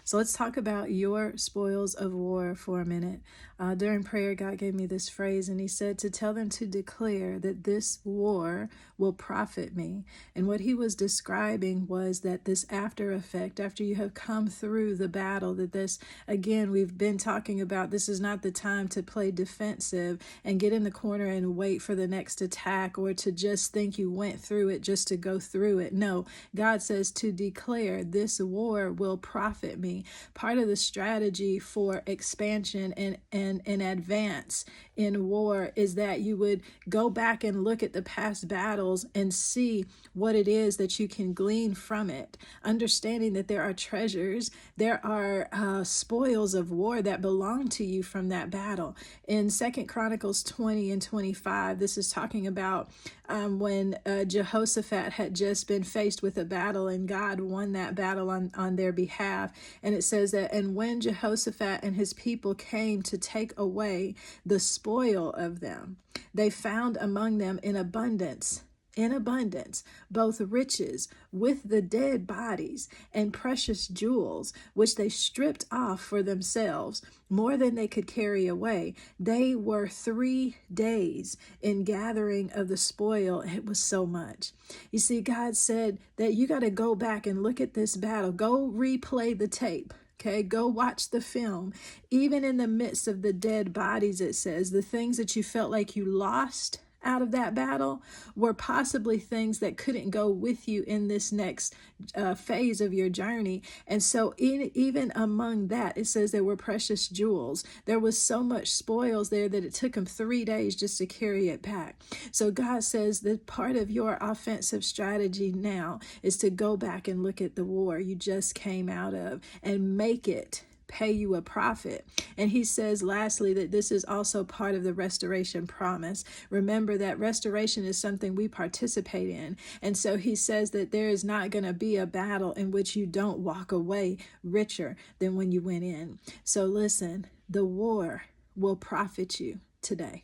So let's talk about your spoils of war for a minute. During prayer, God gave me this phrase, and He said to tell them to declare that this war will profit me. And what He was describing was that this after effect, after you have come through the battle, that this, again, we've been talking about, this is not the time to play defensive and get in the corner and wait for the next attack, or to just think you went through it just to go through it. No, God says to declare this war will profit me. Part of the strategy for expansion and advance in war is that you would go back and look at the past battles and see what it is that you can glean from it, understanding that there are treasures, there are spoils of war that belong to you from that battle. In 2 Chronicles 20 and 25, this is talking about when Jehoshaphat had just been faced with a battle, and God won that battle on their behalf. And it says that, and when Jehoshaphat and his people came to take away the spoil of them, they found among them in abundance, both riches with the dead bodies and precious jewels, which they stripped off for themselves, more than they could carry away. They were 3 days in gathering of the spoil. It was so much. You see, God said that you got to go back and look at this battle. Go replay the tape. Okay, go watch the film. Even in the midst of the dead bodies, it says, the things that you felt like you lost out of that battle were possibly things that couldn't go with you in this next phase of your journey. And so even among that, it says there were precious jewels. There was so much spoils there that it took them 3 days just to carry it back. So God says that part of your offensive strategy now is to go back and look at the war you just came out of and make it pay you a profit. And He says lastly that this is also part of the restoration promise. Remember that restoration is something we participate in. And so He says that there is not going to be a battle in which you don't walk away richer than when you went in. So listen, the war will profit you today.